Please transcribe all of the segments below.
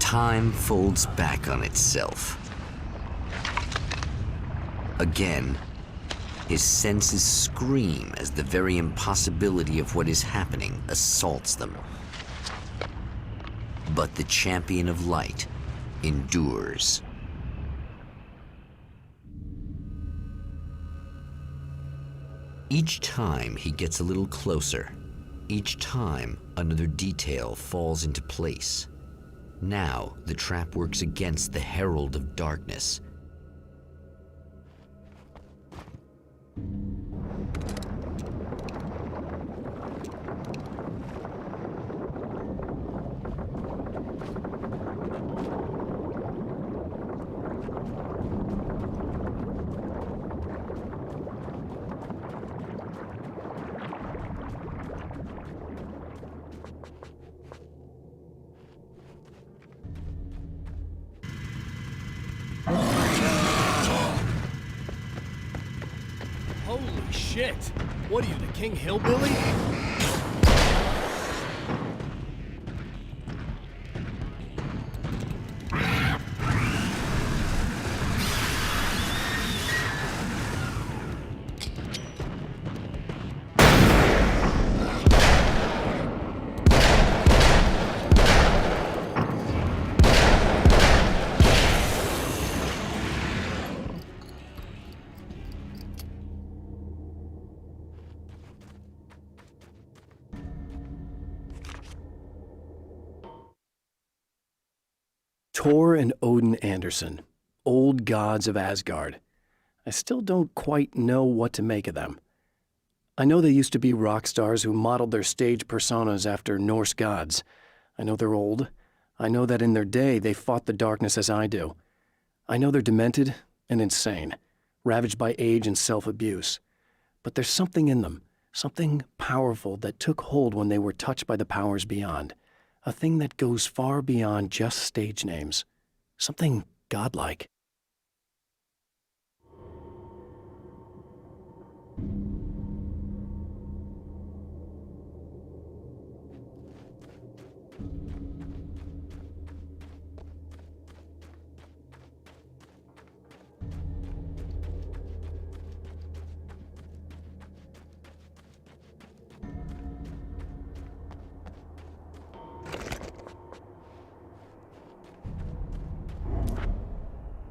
Time folds back on itself. Again, his senses scream as the very impossibility of what is happening assaults them. But the champion of light endures. Each time he gets a little closer, each time another detail falls into place. Now the trap works against the herald of darkness. Holy shit! What are you, the King Hillbilly? Thor and Odin Anderson, old gods of Asgard. I still don't quite know what to make of them. I know they used to be rock stars who modeled their stage personas after Norse gods. I know they're old. I know that in their day they fought the darkness as I do. I know they're demented and insane, ravaged by age and self-abuse. But there's something in them, something powerful that took hold when they were touched by the powers beyond. A thing that goes far beyond just stage names. Something godlike.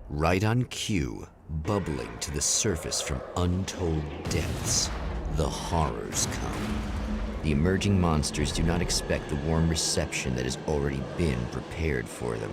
Right on cue, bubbling to the surface from untold depths, the horrors come. The emerging monsters do not expect the warm reception that has already been prepared for them.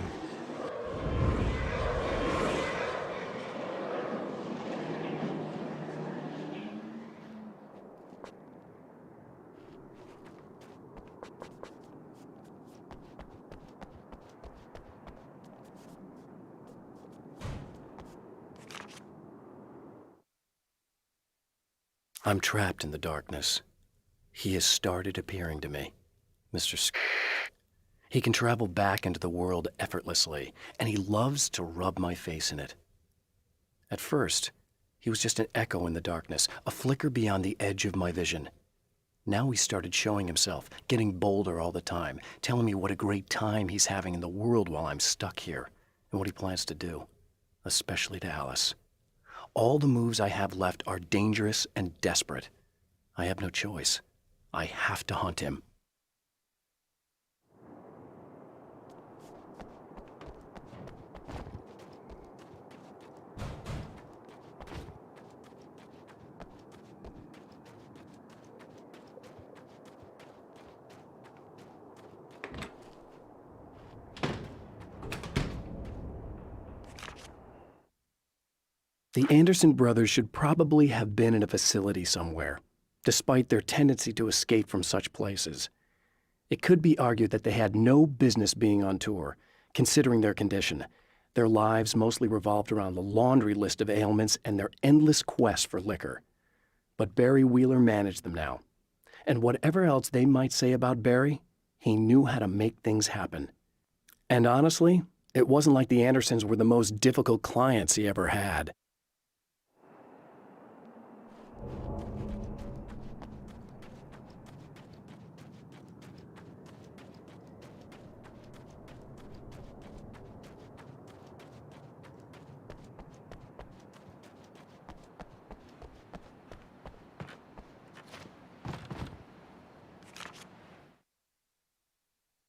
I'm trapped in the darkness. He has started appearing to me, Mr. He can travel back into the world effortlessly, and he loves to rub my face in it. At first, he was just an echo in the darkness, a flicker beyond the edge of my vision. Now he started showing himself, getting bolder all the time, telling me what a great time he's having in the world while I'm stuck here, and what he plans to do, especially to Alice. All the moves I have left are dangerous and desperate. I have no choice. I have to hunt him. The Anderson brothers should probably have been in a facility somewhere, despite their tendency to escape from such places. It could be argued that they had no business being on tour, considering their condition. Their lives mostly revolved around the laundry list of ailments and their endless quest for liquor. But Barry Wheeler managed them now. And whatever else they might say about Barry, he knew how to make things happen. And honestly, it wasn't like the Andersons were the most difficult clients he ever had.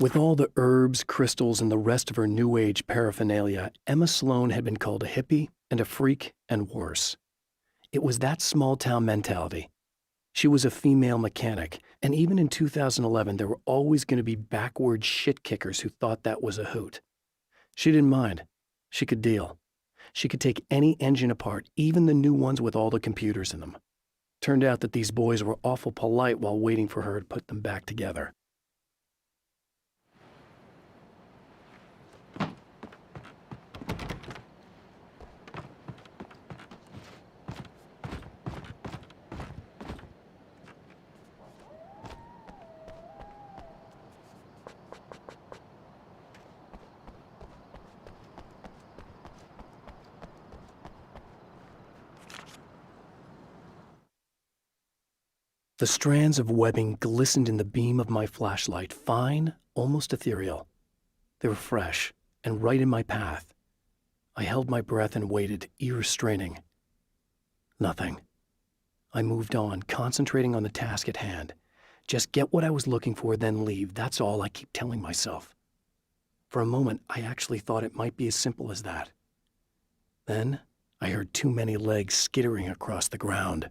With all the herbs, crystals, and the rest of her New Age paraphernalia, Emma Sloan had been called a hippie and a freak and worse. It was that small-town mentality. She was a female mechanic, and even in 2011, there were always going to be backward shit-kickers who thought that was a hoot. She didn't mind. She could deal. She could take any engine apart, even the new ones with all the computers in them. Turned out that these boys were awful polite while waiting for her to put them back together. The strands of webbing glistened in the beam of my flashlight, fine, almost ethereal. They were fresh and right in my path. I held my breath and waited, ears straining. Nothing. I moved on, concentrating on the task at hand. Just get what I was looking for, then leave. That's all I keep telling myself. For a moment, I actually thought it might be as simple as that. Then, I heard too many legs skittering across the ground.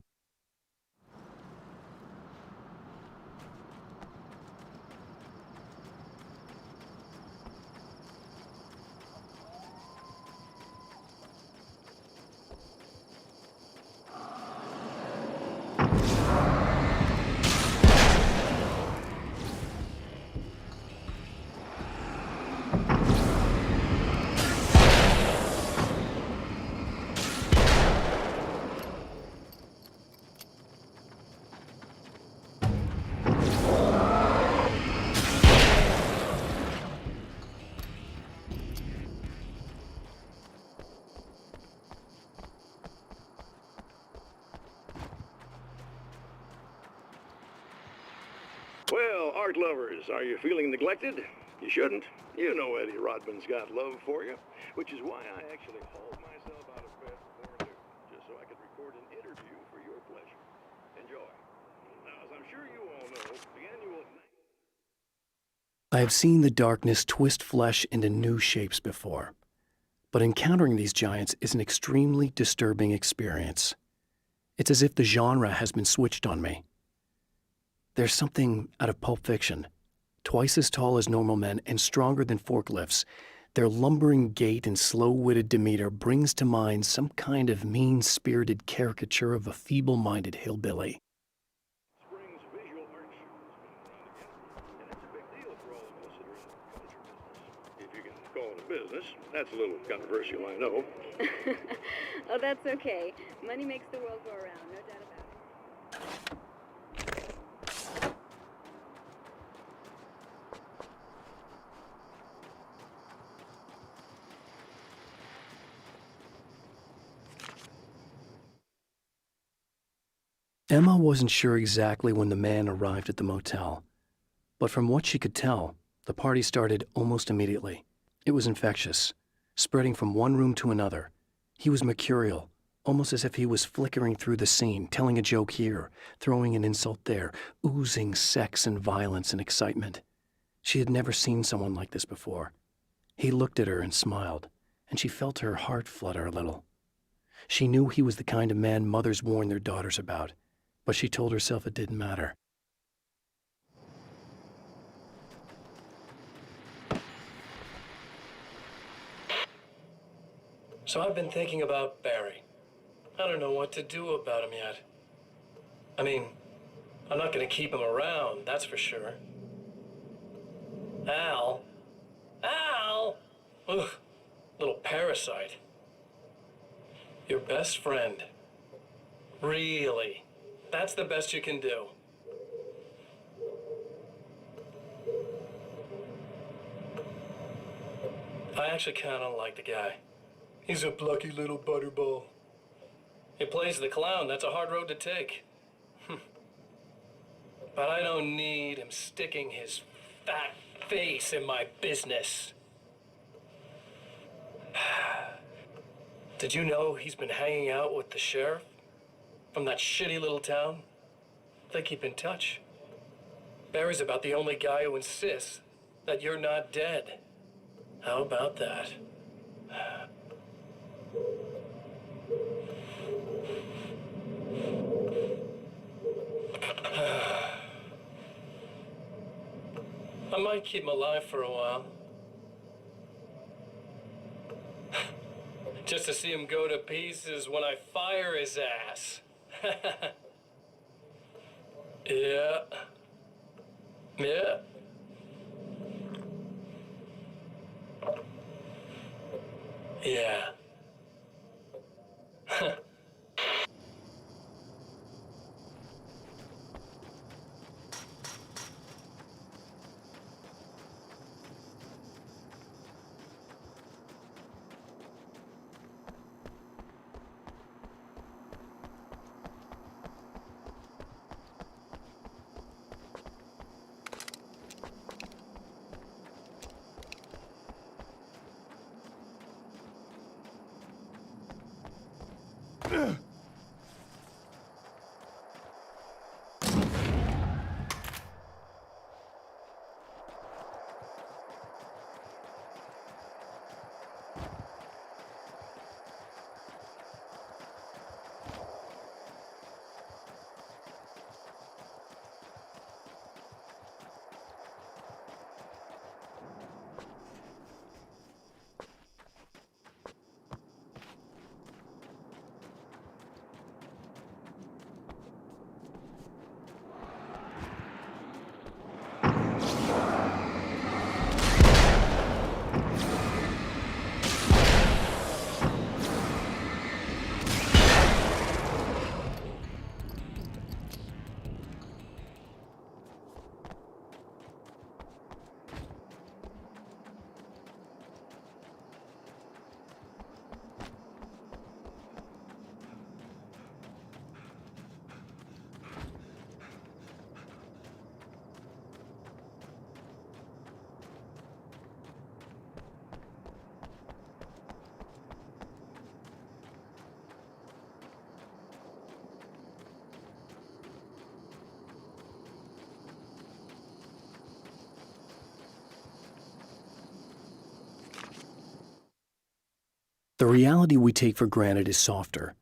Well, art lovers, are you feeling neglected? You shouldn't. You know Eddie Rodman's got love for you, which is why I actually hauled myself out of bed before noon, just so I could record an interview for your pleasure. Enjoy. Now, as I'm sure you all know, the annual... I have seen the darkness twist flesh into new shapes before, but encountering these giants is an extremely disturbing experience. It's as if the genre has been switched on me. There's something out of Pulp Fiction. Twice as tall as normal men and stronger than forklifts, their lumbering gait and slow-witted demeanor brings to mind some kind of mean-spirited caricature of a feeble-minded hillbilly. Spring's visual art show has been around again, and it's a big deal for all of us that are in the culture business. If you can call it a business, that's a little controversial, I know. Oh, that's okay. Money makes the world go around, no doubt about it. Emma wasn't sure exactly when the man arrived at the motel, but from what she could tell, the party started almost immediately. It was infectious, spreading from one room to another. He was mercurial, almost as if he was flickering through the scene, telling a joke here, throwing an insult there, oozing sex and violence and excitement. She had never seen someone like this before. He looked at her and smiled, and she felt her heart flutter a little. She knew he was the kind of man mothers warn their daughters about, but she told herself it didn't matter. So I've been thinking about Barry. I don't know what to do about him yet. I mean, I'm not going to keep him around, that's for sure. Al? Ugh, little parasite. Your best friend. Really? That's the best you can do. I actually kind of like the guy. He's a plucky little butterball. He plays the clown. That's a hard road to take. But I don't need him sticking his fat face in my business. Did you know he's been hanging out with the sheriff from that shitty little town? They keep in touch. Barry's about the only guy who insists that you're not dead. How about that? I might keep him alive for a while. Just to see him go to pieces when I fire his ass. Yeah. Yeah. Yeah. The reality we take for granted is softer,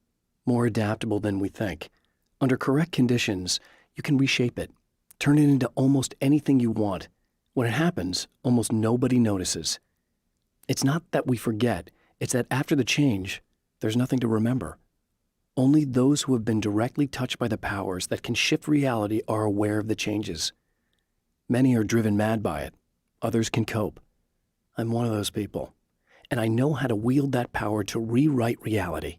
more adaptable than we think. Under correct conditions, you can reshape it, turn it into almost anything you want. When it happens, almost nobody notices. It's not that we forget, it's that after the change, there's nothing to remember. Only those who have been directly touched by the powers that can shift reality are aware of the changes. Many are driven mad by it. Others can cope. I'm one of those people, and I know how to wield that power to rewrite reality.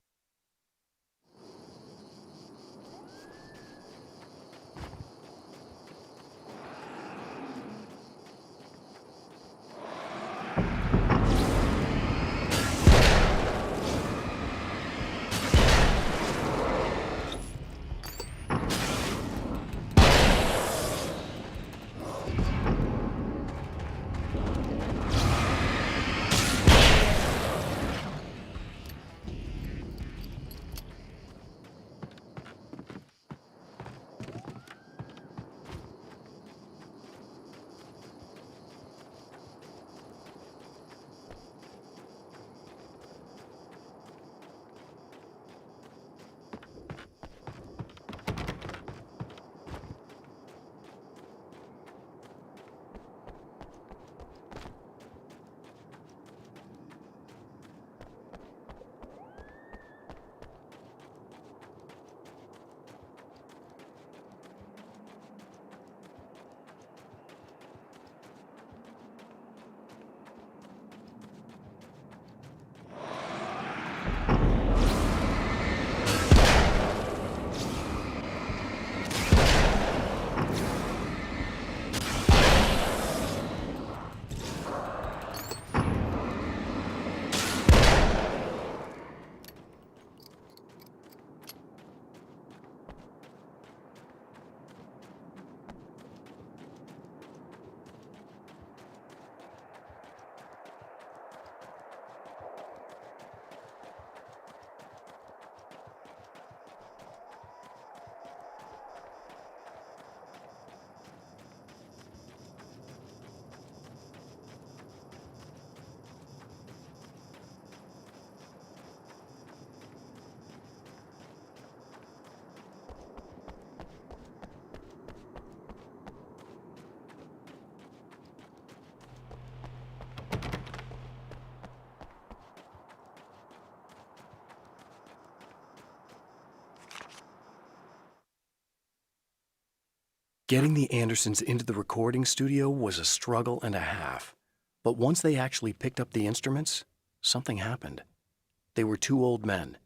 Getting the Andersons into the recording studio was a struggle and a half. But once they actually picked up the instruments, something happened. They were two old men,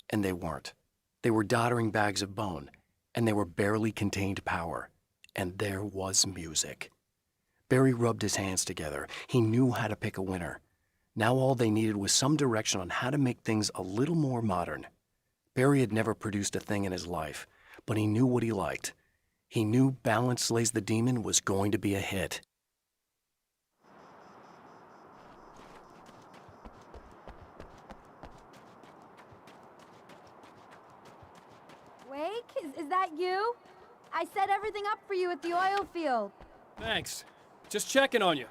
and they weren't. They were doddering bags of bone, and they were barely contained power. And there was music. Barry rubbed his hands together. He knew how to pick a winner. Now all they needed was some direction on how to make things a little more modern. Barry had never produced a thing in his life, but he knew what he liked. He knew Balance Slays the Demon was going to be a hit. Wake, is that you? I set everything up for you at the oil field. Thanks. Just checking on you.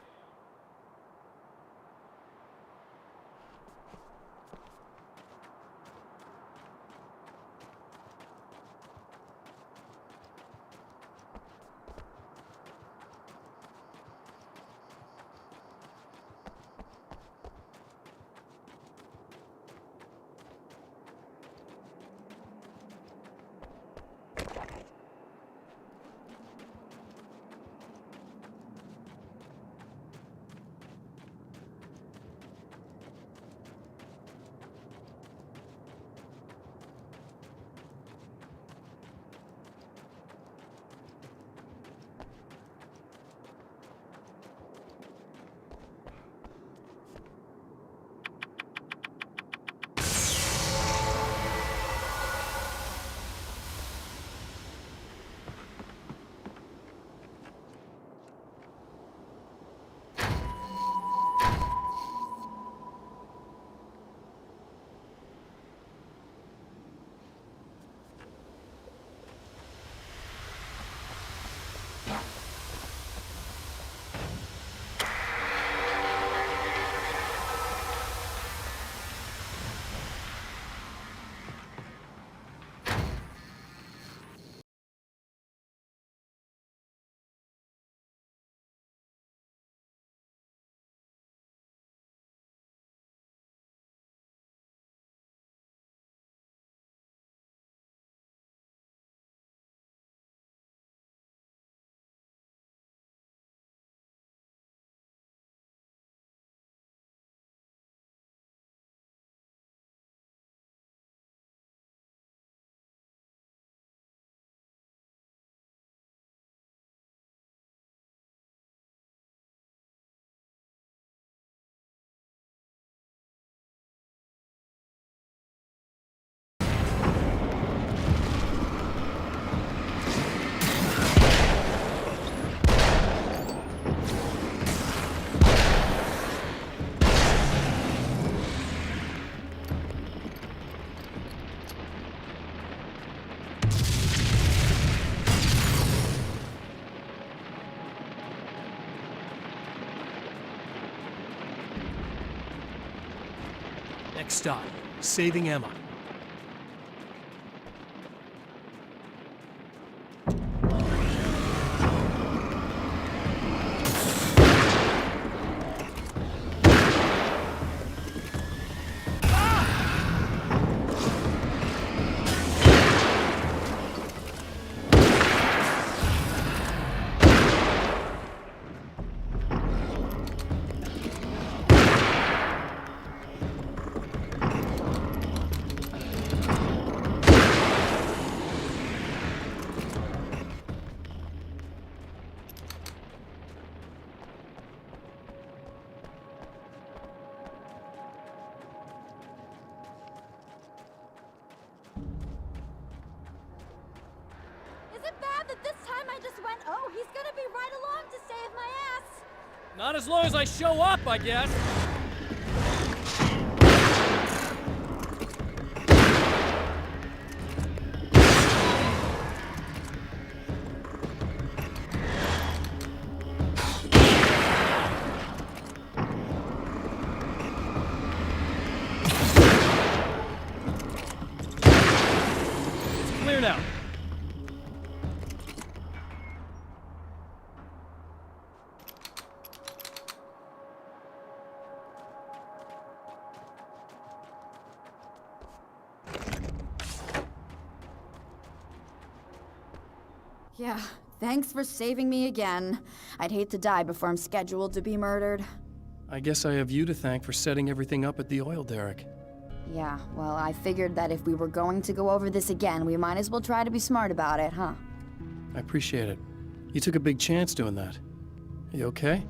Next stop, saving Emma. Is it bad that this time I just went, oh, he's gonna be right along to save my ass? Not as long as I show up, I guess. It's clear now. Yeah, Thanks for saving me again. I'd hate to die before I'm scheduled to be murdered. I guess I have you to thank for setting everything up at the oil derrick. Yeah, well, I figured that if we were going to go over this again, we might as well try to be smart about it, huh? I appreciate it. You took a big chance doing that. You okay?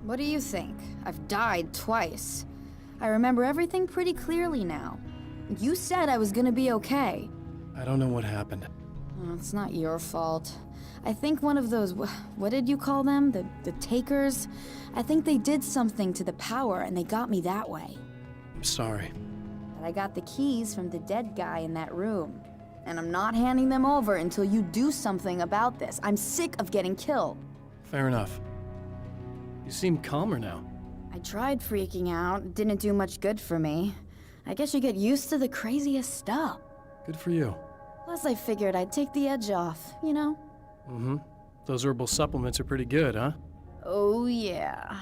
What do you think? I've died twice. I remember everything pretty clearly now. You said I was gonna be okay. I don't know what happened. Oh, it's not your fault. I think one of those, what did you call them? The takers? I think they did something to the power and they got me that way. I'm sorry. But I got the keys from the dead guy in that room. And I'm not handing them over until you do something about this. I'm sick of getting killed. Fair enough. You seem calmer now. I tried freaking out. It didn't do much good for me. I guess you get used to the craziest stuff. Good for you. Plus, I figured I'd take the edge off, you know? Mm-hmm. Those herbal supplements are pretty good, huh? Oh, yeah.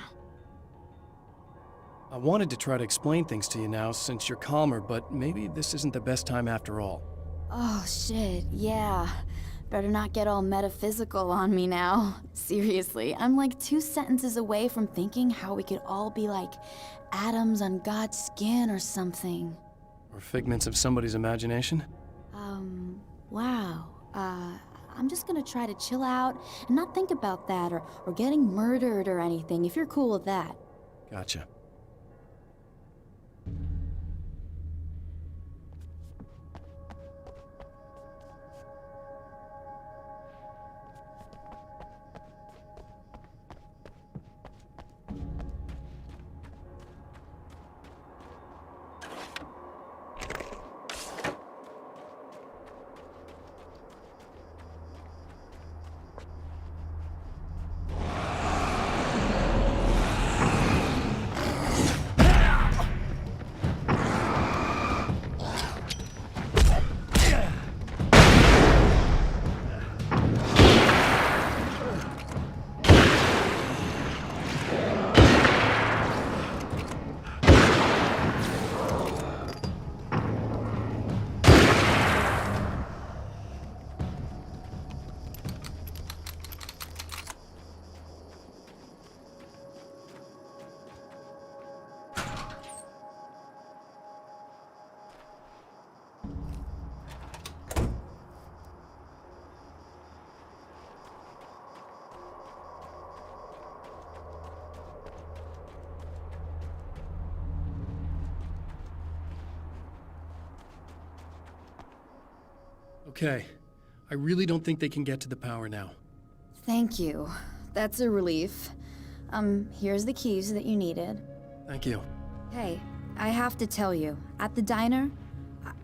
I wanted to try to explain things to you now since you're calmer, but maybe this isn't the best time after all. Oh, shit, yeah. Better not get all metaphysical on me now. Seriously, I'm like 2 sentences away from thinking how we could all be like atoms on God's skin or something. Or figments of somebody's imagination? Wow. I'm just gonna try to chill out and not think about that or getting murdered or anything, if you're cool with that. Gotcha. Okay. I really don't think they can get to the power now. Thank you. That's a relief. Here's the keys that you needed. Thank you. Hey, I have to tell you, at the diner,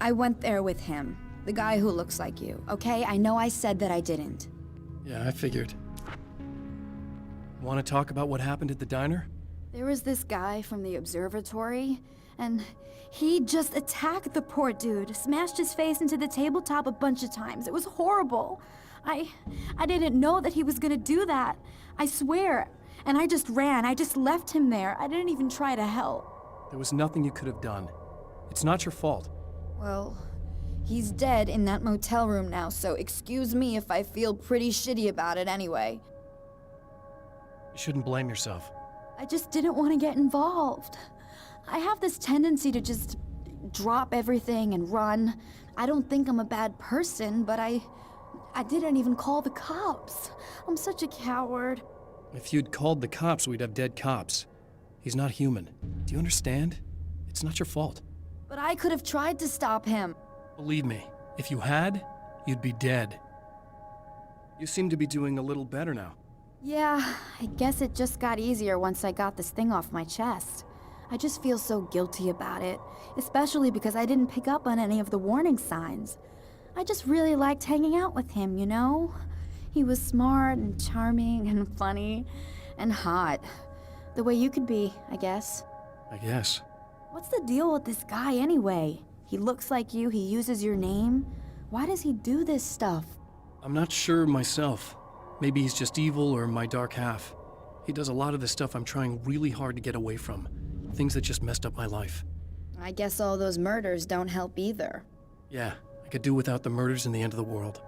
I went there with him. The guy who looks like you, okay? I know I said that I didn't. Yeah, I figured. Want to talk about what happened at the diner? There was this guy from the observatory, and he just attacked the poor dude, smashed his face into the tabletop a bunch of times. It was horrible. I didn't know that he was gonna do that. I swear. And I just ran. I just left him there. I didn't even try to help. There was nothing you could have done. It's not your fault. Well, he's dead in that motel room now, so excuse me if I feel pretty shitty about it anyway. You shouldn't blame yourself. I just didn't want to get involved. I have this tendency to just drop everything and run. I don't think I'm a bad person, but I didn't even call the cops. I'm such a coward. If you'd called the cops, we'd have dead cops. He's not human. Do you understand? It's not your fault. But I could have tried to stop him. Believe me, if you had, you'd be dead. You seem to be doing a little better now. Yeah, I guess it just got easier once I got this thing off my chest. I just feel so guilty about it, especially because I didn't pick up on any of the warning signs. I just really liked hanging out with him, you know? He was smart and charming and funny and hot. The way you could be, I guess. I guess. What's the deal with this guy anyway? He looks like you, he uses your name. Why does he do this stuff? I'm not sure myself. Maybe he's just evil or my dark half. He does a lot of the stuff I'm trying really hard to get away from. Things that just messed up my life. I guess all those murders don't help either. Yeah, I could do without the murders and the end of the world.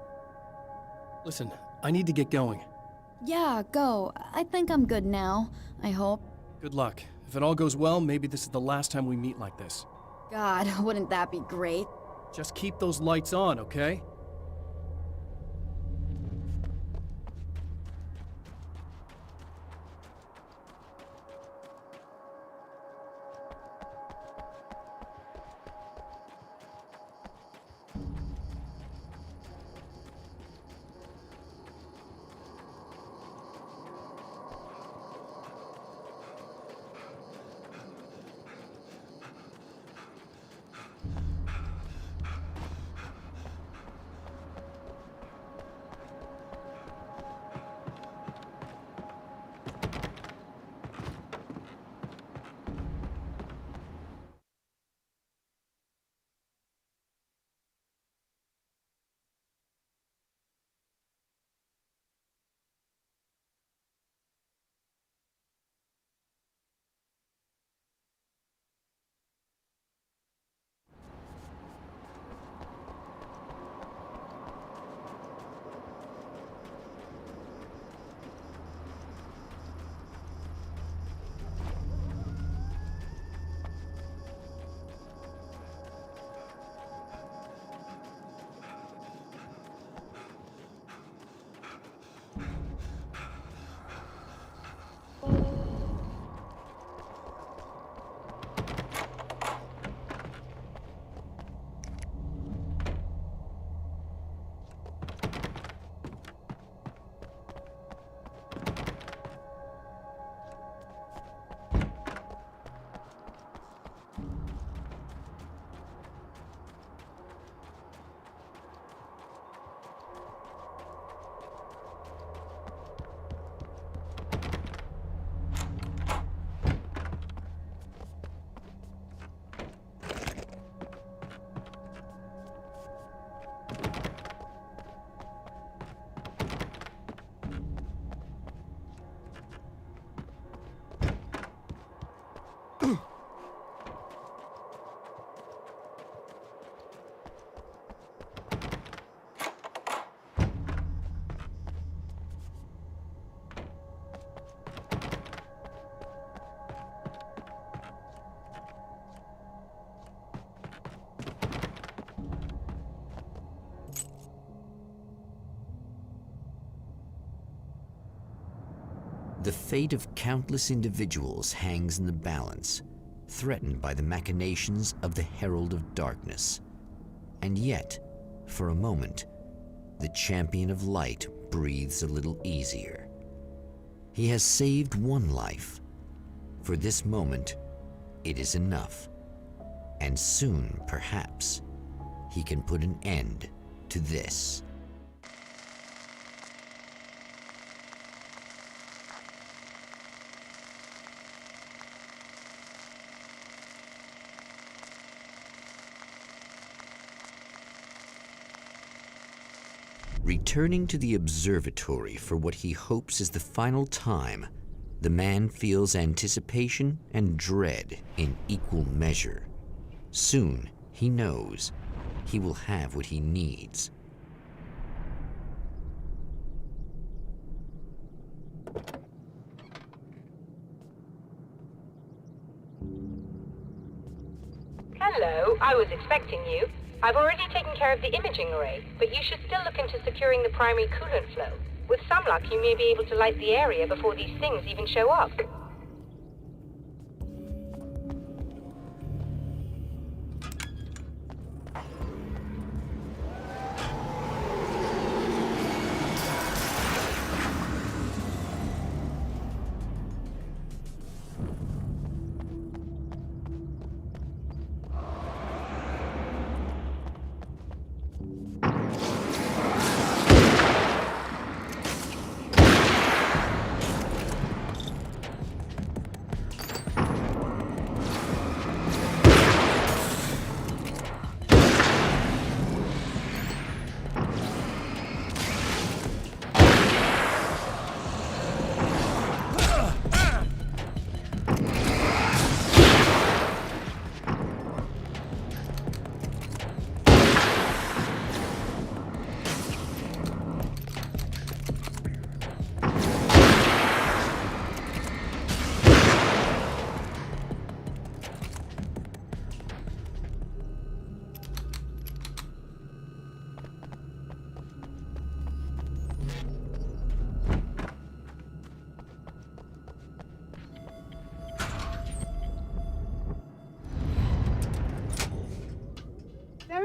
Listen, I need to get going. Yeah, go. I think I'm good now. I hope. Good luck. If it all goes well, maybe this is the last time we meet like this. God, wouldn't that be great? Just keep those lights on, okay? The fate of countless individuals hangs in the balance, threatened by the machinations of the Herald of Darkness. And yet, for a moment, the Champion of Light breathes a little easier. He has saved one life. For this moment, it is enough. And soon, perhaps, he can put an end to this. Returning to the observatory for what he hopes is the final time, the man feels anticipation and dread in equal measure. Soon, he knows, he will have what he needs. Hello, I was expecting you. I've already taken care of the imaging array, but you should still look into securing the primary coolant flow. With some luck, you may be able to light the area before these things even show up.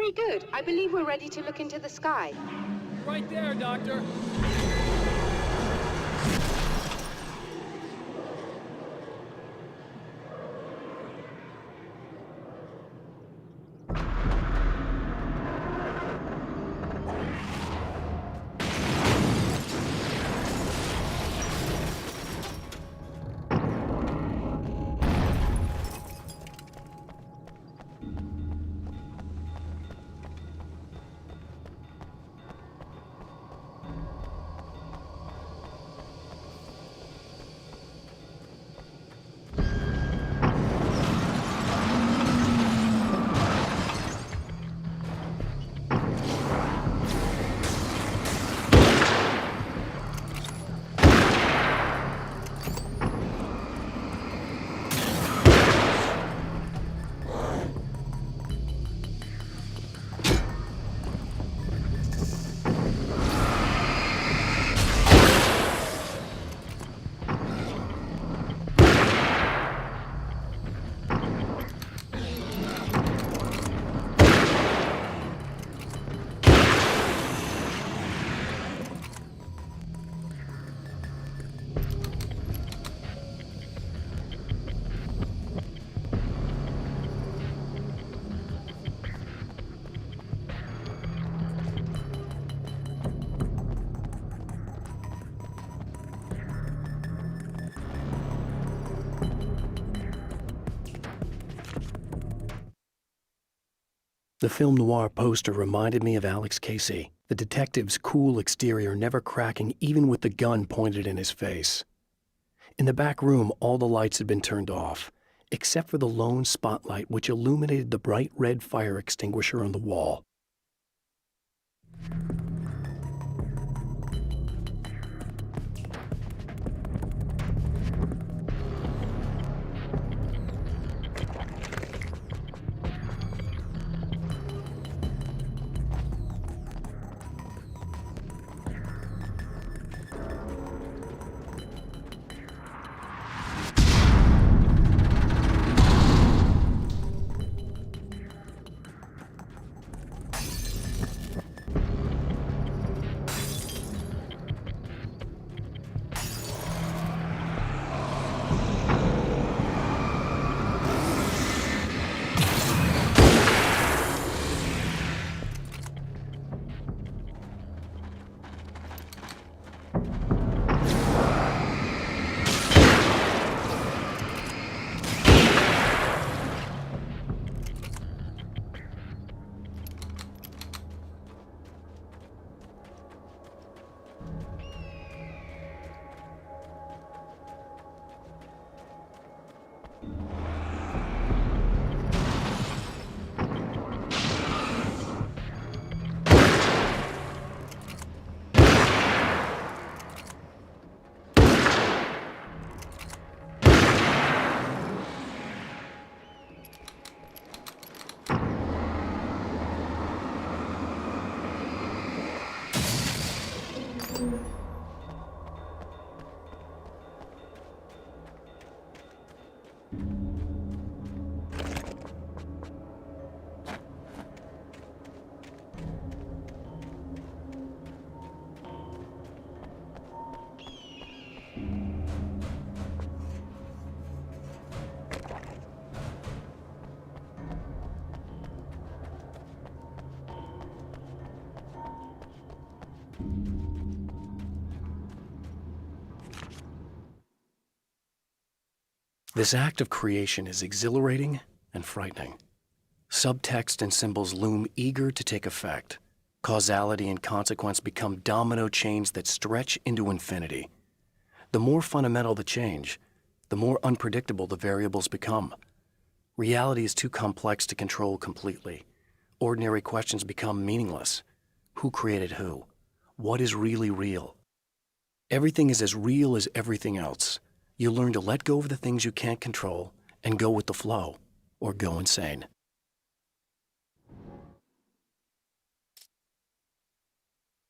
Very good. I believe we're ready to look into the sky. Right there, Doctor. The film noir poster reminded me of Alex Casey, the detective's cool exterior never cracking even with the gun pointed in his face. In the back room, all the lights had been turned off, except for the lone spotlight which illuminated the bright red fire extinguisher on the wall. This act of creation is exhilarating and frightening. Subtext and symbols loom eager to take effect. Causality and consequence become domino chains that stretch into infinity. The more fundamental the change, the more unpredictable the variables become. Reality is too complex to control completely. Ordinary questions become meaningless. Who created who? What is really real? Everything is as real as everything else. You learn to let go of the things you can't control and go with the flow, or go insane.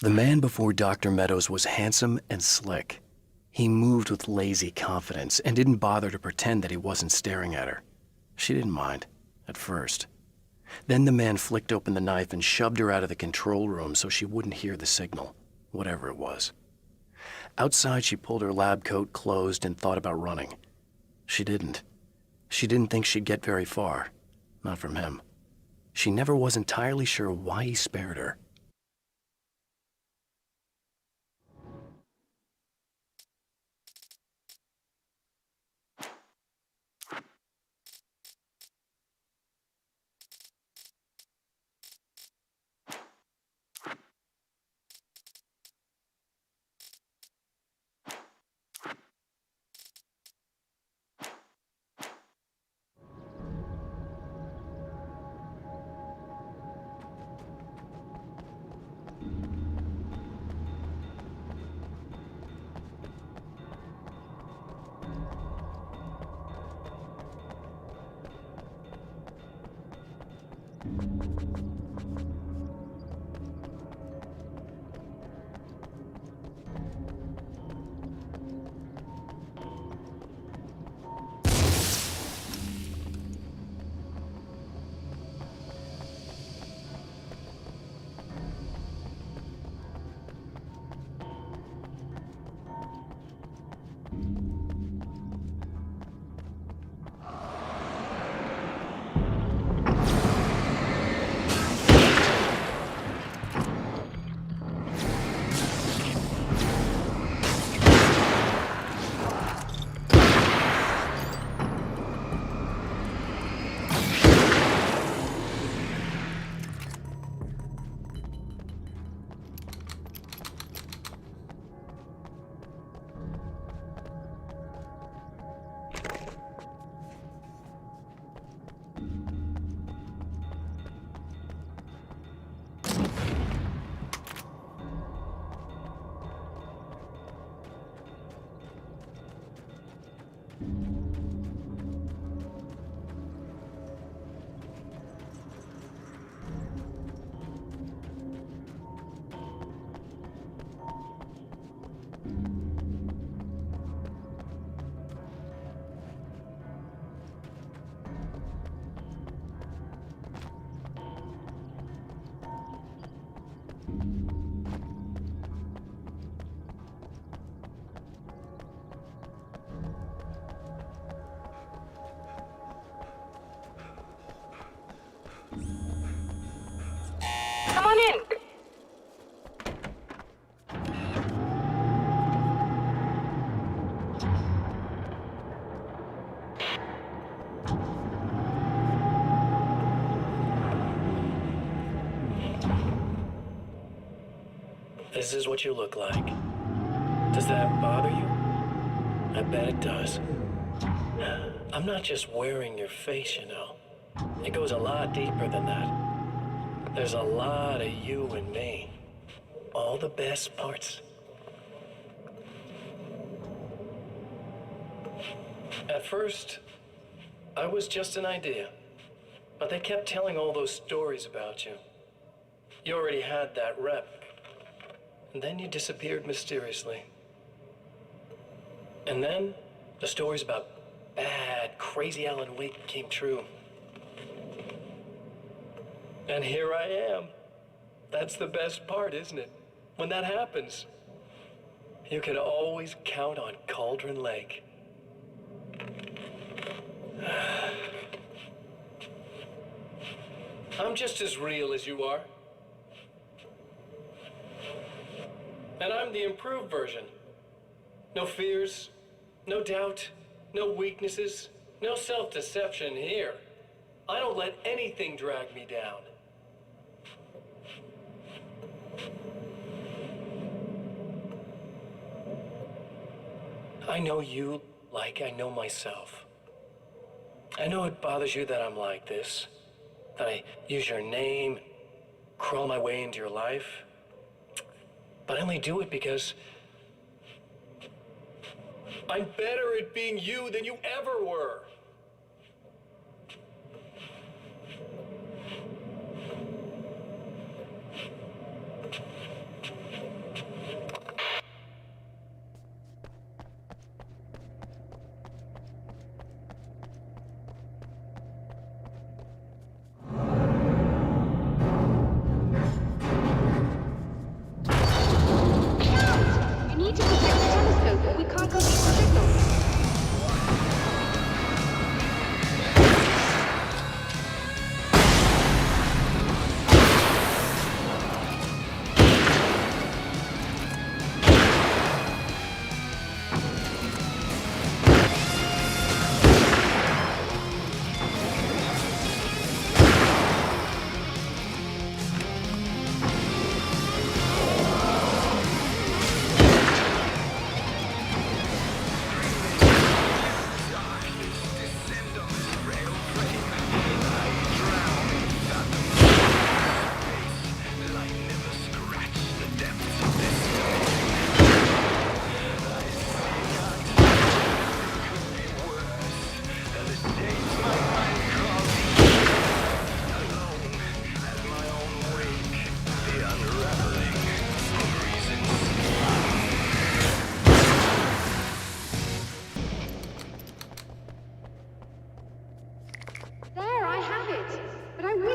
The man before Dr. Meadows was handsome and slick. He moved with lazy confidence and didn't bother to pretend that he wasn't staring at her. She didn't mind, at first. Then the man flicked open the knife and shoved her out of the control room so she wouldn't hear the signal, whatever it was. Outside, she pulled her lab coat closed and thought about running. She didn't. She didn't think she'd get very far. Not from him. She never was entirely sure why he spared her. Come on in. This is what you look like. Does that bother you? I bet it does. I'm not just wearing your face, you know. It goes a lot deeper than that. There's a lot of you and me. All the best parts. At first, I was just an idea. But they kept telling all those stories about you. You already had that rep. And then you disappeared mysteriously. And then the stories about bad, crazy Alan Wake came true. And here I am. That's the best part, isn't it? When that happens, you can always count on Cauldron Lake. I'm just as real as you are. And I'm the improved version. No fears, no doubt, no weaknesses, no self-deception here. I don't let anything drag me down. I know you like I know myself. I know it bothers you that I'm like this, that I use your name, crawl my way into your life. But I only do it because I'm better at being you than you ever were.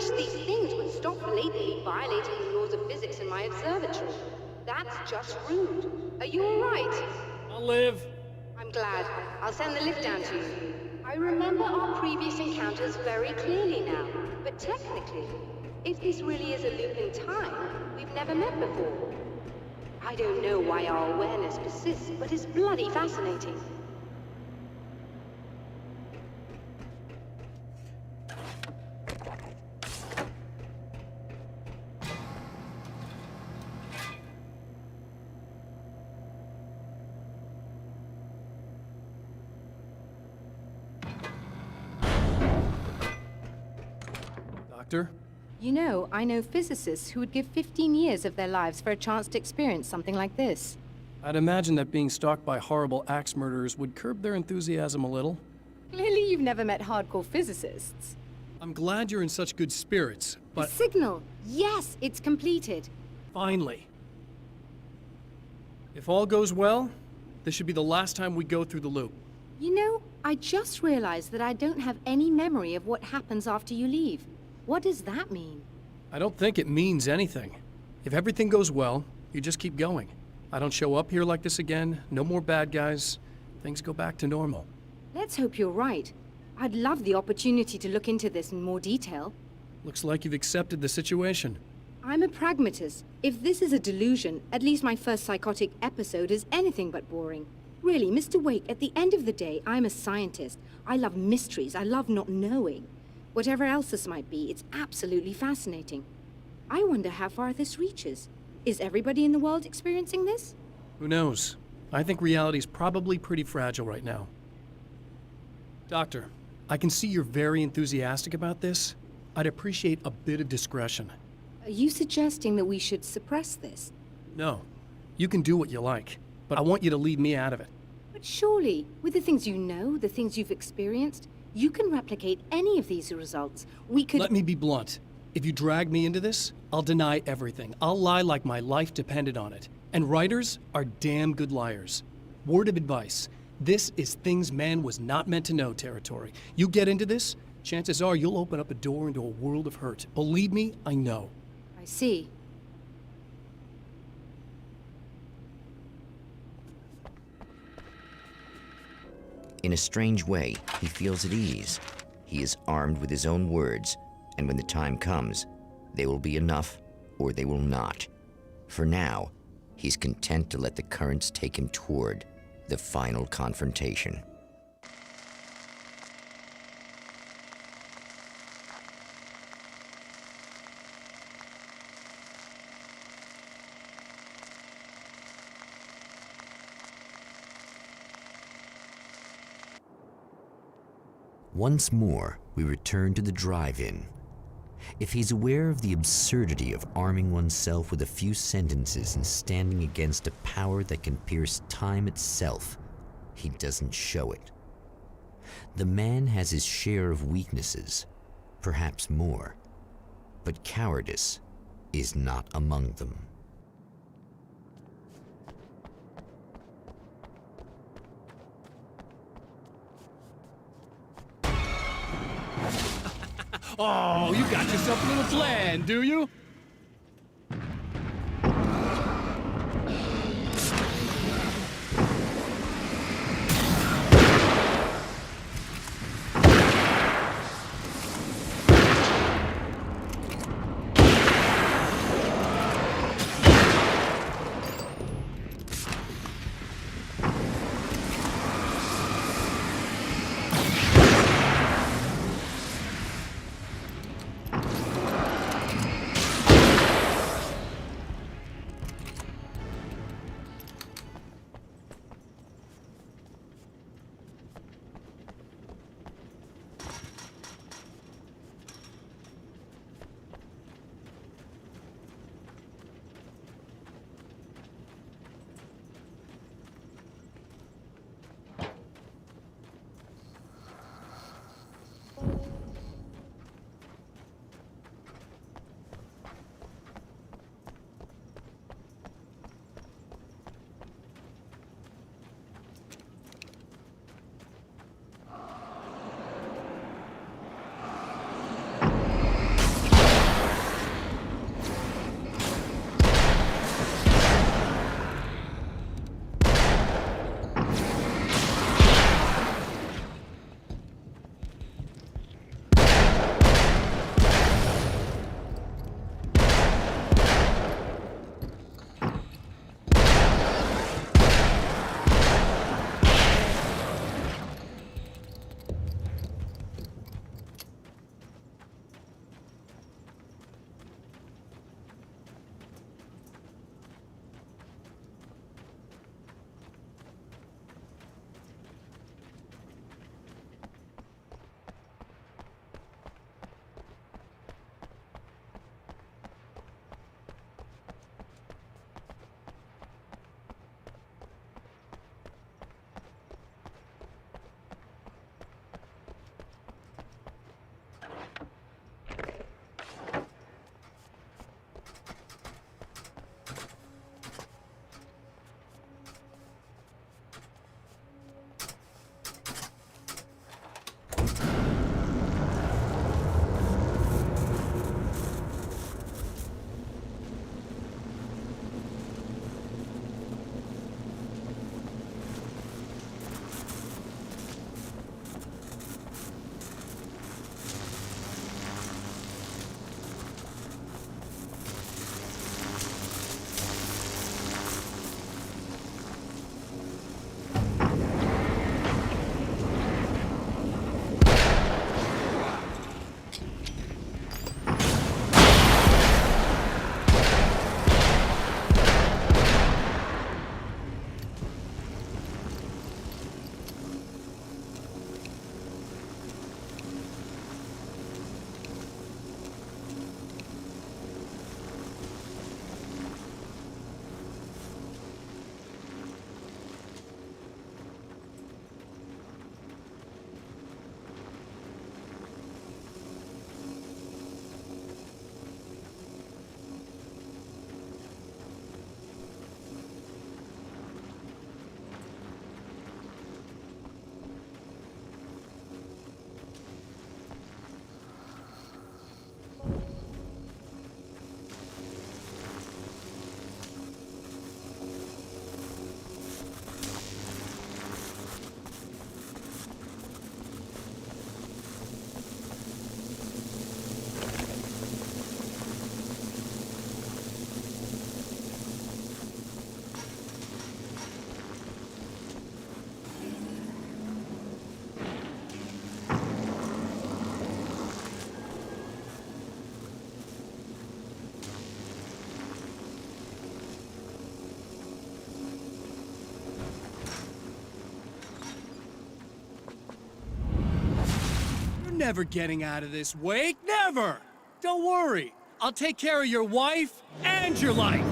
wish these things would stop blatantly violating the laws of physics in my observatory. That's just rude. Are you all right? I'll live. I'm glad. I'll send the lift down to you. I remember our previous encounters very clearly now, but technically, if this really is a loop in time, we've never met before. I don't know why our awareness persists, but it's bloody fascinating. Doctor? You know, I know physicists who would give 15 years of their lives for a chance to experience something like this. I'd imagine that being stalked by horrible axe murderers would curb their enthusiasm a little. Clearly you've never met hardcore physicists. I'm glad you're in such good spirits, but... The signal! Yes, it's completed. Finally. If all goes well, this should be the last time we go through the loop. You know, I just realized that I don't have any memory of what happens after you leave. What does that mean? I don't think it means anything. If everything goes well, you just keep going. I don't show up here like this again, no more bad guys. Things go back to normal. Let's hope you're right. I'd love the opportunity to look into this in more detail. Looks like you've accepted the situation. I'm a pragmatist. If this is a delusion, at least my first psychotic episode is anything but boring. Really, Mr. Wake, at the end of the day, I'm a scientist. I love mysteries. I love not knowing. Whatever else this might be, it's absolutely fascinating. I wonder how far this reaches. Is everybody in the world experiencing this? Who knows? I think reality's probably pretty fragile right now. Doctor, I can see you're very enthusiastic about this. I'd appreciate a bit of discretion. Are you suggesting that we should suppress this? No. You can do what you like, but I want you to leave me out of it. But surely, with the things you know, the things you've experienced, you can replicate any of these results. We could— Let me be blunt. If you drag me into this, I'll deny everything. I'll lie like my life depended on it. And writers are damn good liars. Word of advice. This is things man was not meant to know territory. You get into this, chances are you'll open up a door into a world of hurt. Believe me, I know. I see. In a strange way, he feels at ease. He is armed with his own words, and when the time comes, they will be enough or they will not. For now, he's content to let the currents take him toward the final confrontation. Once more, we return to the drive-in. If he's aware of the absurdity of arming oneself with a few sentences and standing against a power that can pierce time itself, he doesn't show it. The man has his share of weaknesses, perhaps more, but cowardice is not among them. Oh, you got yourself a little plan, do you? never getting out of this, Wake. Never! Don't worry. I'll take care of your wife and your life.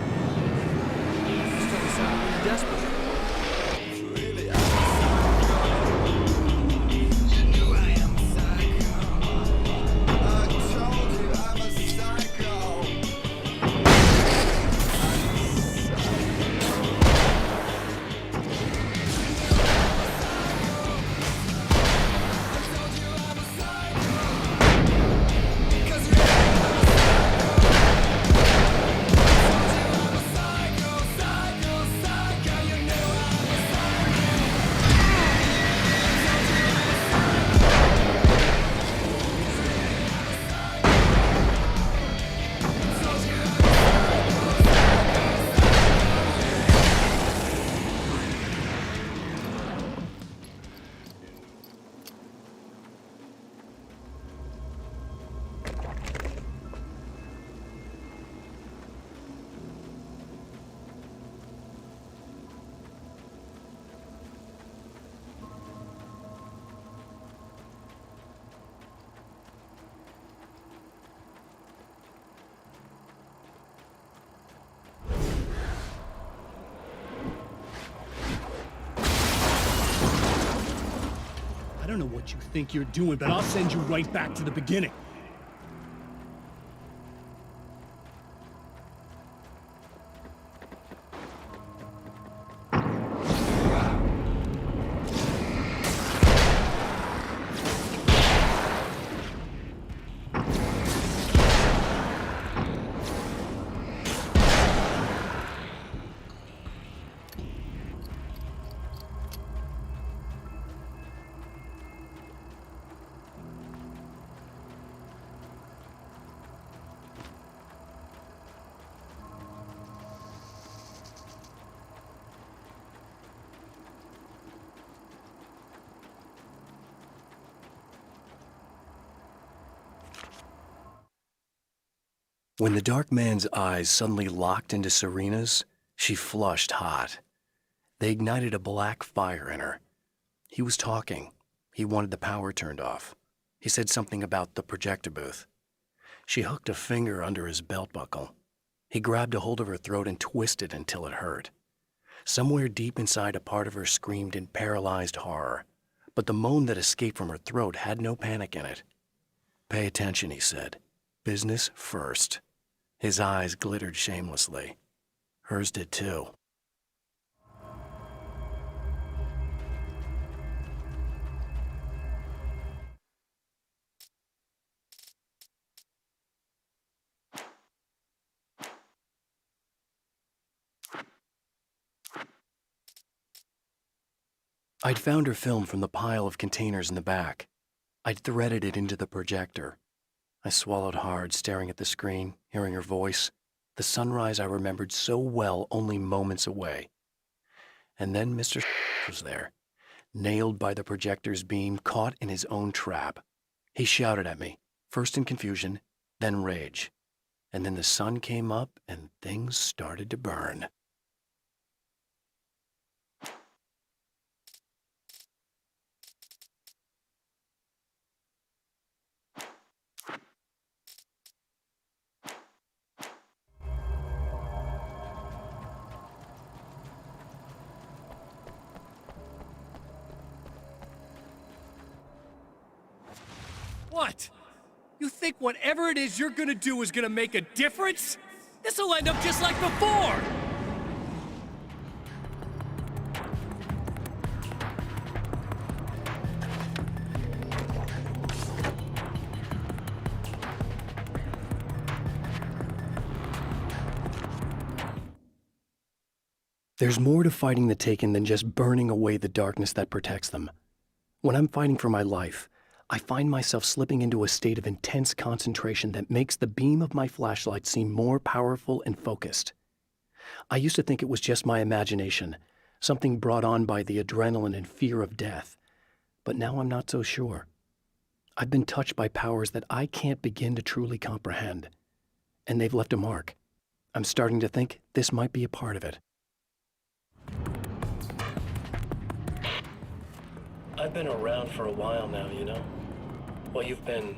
Desperate. I don't know what you think you're doing, but I'll send you right back to the beginning. When the dark man's eyes suddenly locked into Serena's, she flushed hot. They ignited a black fire in her. He was talking. He wanted the power turned off. He said something about the projector booth. She hooked a finger under his belt buckle. He grabbed a hold of her throat and twisted until it hurt. Somewhere deep inside, a part of her screamed in paralyzed horror, but the moan that escaped from her throat had no panic in it. "Pay attention," he said. "Business first." His eyes glittered shamelessly. Hers did too. I'd found her film from the pile of containers in the back. I'd threaded it into the projector. I swallowed hard, staring at the screen, hearing her voice, the sunrise I remembered so well only moments away. And then Mr. was there, nailed by the projector's beam, caught in his own trap. He shouted at me, first in confusion, then rage. And then the sun came up and things started to burn. What? You think whatever it is you're gonna do is gonna make a difference? This'll end up just like before! There's more to fighting the Taken than just burning away the darkness that protects them. When I'm fighting for my life, I find myself slipping into a state of intense concentration that makes the beam of my flashlight seem more powerful and focused. I used to think it was just my imagination, something brought on by the adrenaline and fear of death. But now I'm not so sure. I've been touched by powers that I can't begin to truly comprehend. And they've left a mark. I'm starting to think this might be a part of it. I've been around for a while now, you know? While you've been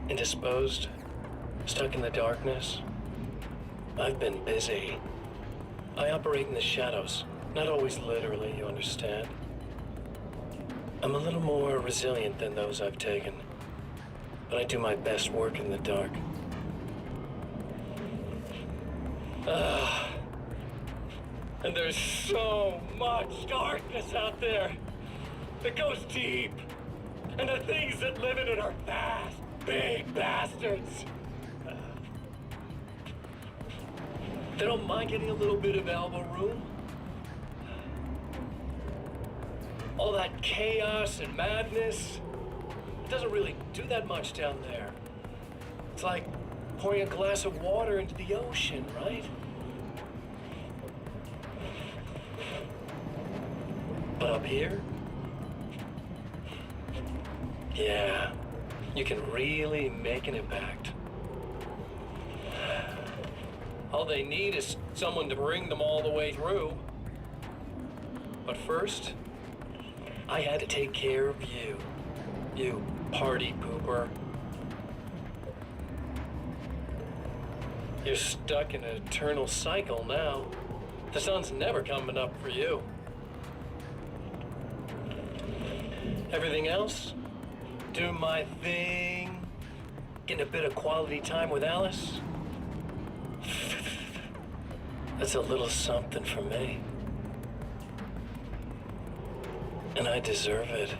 indisposed, stuck in the darkness, I've been busy. I operate in the shadows, not always literally, you understand? I'm a little more resilient than those I've taken, but I do my best work in the dark. And there's so much darkness out there that goes deep, and the things that live in it are vast, big bastards. They don't mind getting a little bit of elbow room. All that chaos and madness, it doesn't really do that much down there. It's like pouring a glass of water into the ocean, right? But up here, yeah, you can really make an impact. All they need is someone to bring them all the way through. But first, I had to take care of you. You party pooper. You're stuck in an eternal cycle now. The sun's never coming up for you. Everything else? Do my thing. Getting a bit of quality time with Alice. That's a little something for me. And I deserve it.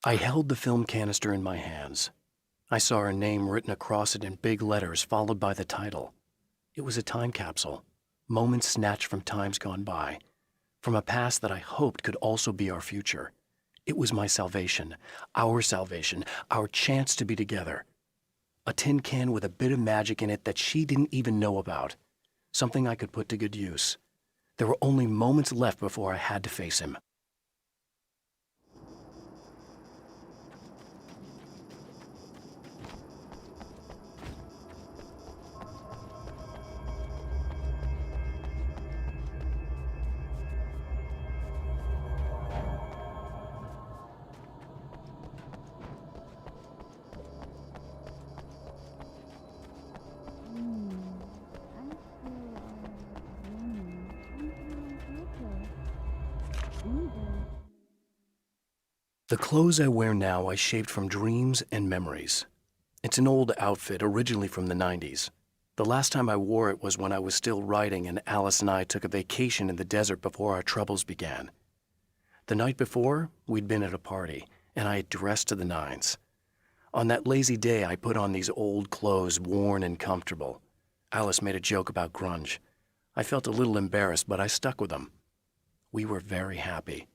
I held the film canister in my hands. I saw her name written across it in big letters, followed by the title. It was a time capsule, moments snatched from times gone by, from a past that I hoped could also be our future. It was my salvation, our chance to be together. A tin can with a bit of magic in it that she didn't even know about. Something I could put to good use. There were only moments left before I had to face him. The clothes I wear now I shaped from dreams and memories. It's an old outfit, originally from the 90s. The last time I wore it was when I was still writing and Alice and I took a vacation in the desert before our troubles began. The night before, we'd been at a party, and I had dressed to the nines. On that lazy day, I put on these old clothes, worn and comfortable. Alice made a joke about grunge. I felt a little embarrassed, but I stuck with them. We were very happy.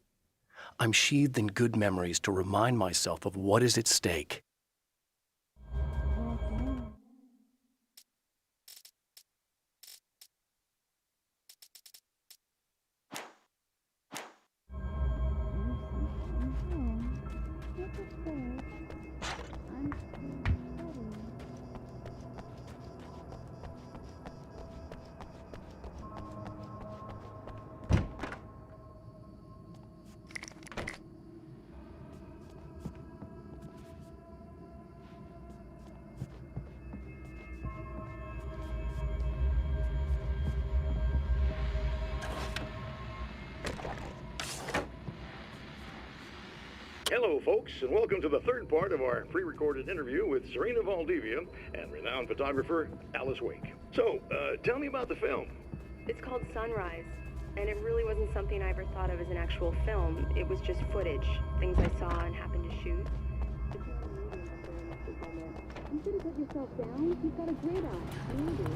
I'm sheathed in good memories to remind myself of what is at stake. Hello, folks, and welcome to the third part of our pre-recorded interview with Serena Valdivia and renowned photographer Alice Wake. So, tell me about the film. It's called Sunrise, and it really wasn't something I ever thought of as an actual film. It was just footage, things I saw and happened to shoot. You shouldn't put yourself down. You've got a great eye. Maybe.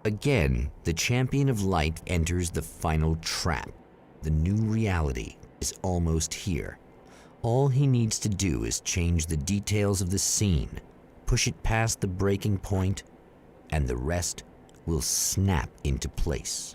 Again, the champion of light enters the final trap. The new reality is almost here. All he needs to do is change the details of the scene, push it past the breaking point, and the rest will snap into place.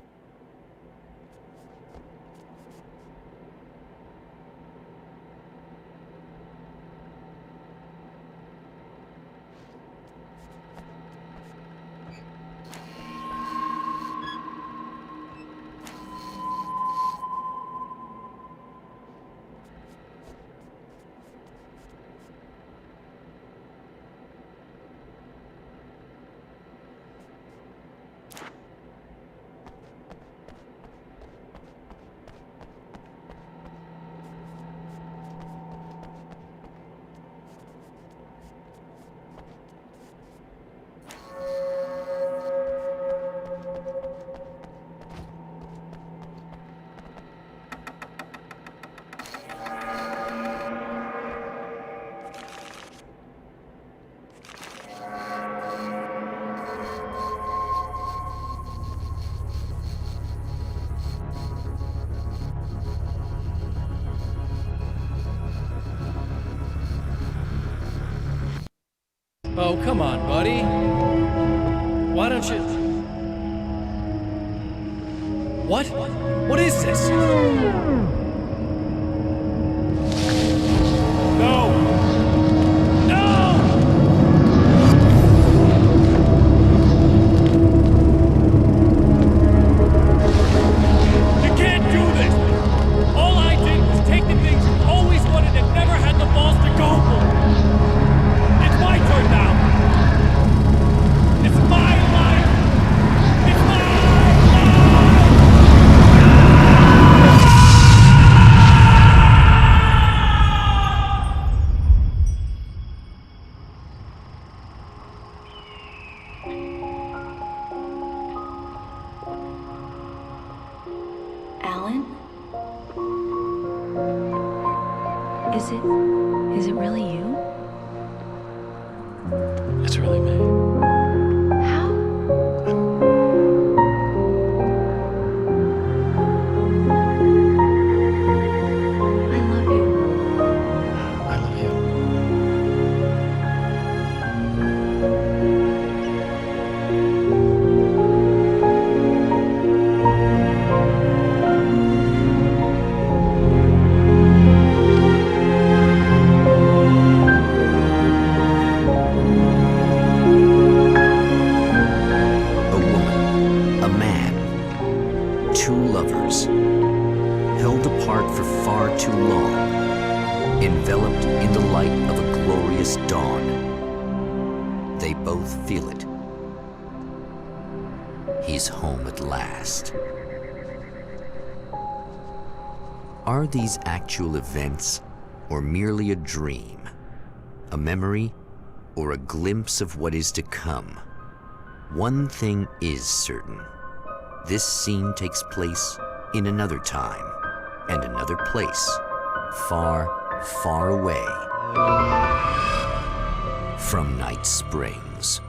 Oh, come on, buddy. Why don't you... What? What is this? No! No! You can't do this! All I did was take the things you always wanted and never had the balls to go for! It's my turn now! It's my life! It's my life! Alan? Is it really you? It's really me. How? I love you. I love you. A woman, a man, two lovers, held apart for far too long, enveloped in the light of a glorious dawn. They both feel it. He's home at last. Are these actual events, or merely a dream? A memory, or a glimpse of what is to come? One thing is certain. This scene takes place in another time and another place, far, far away from Night Springs.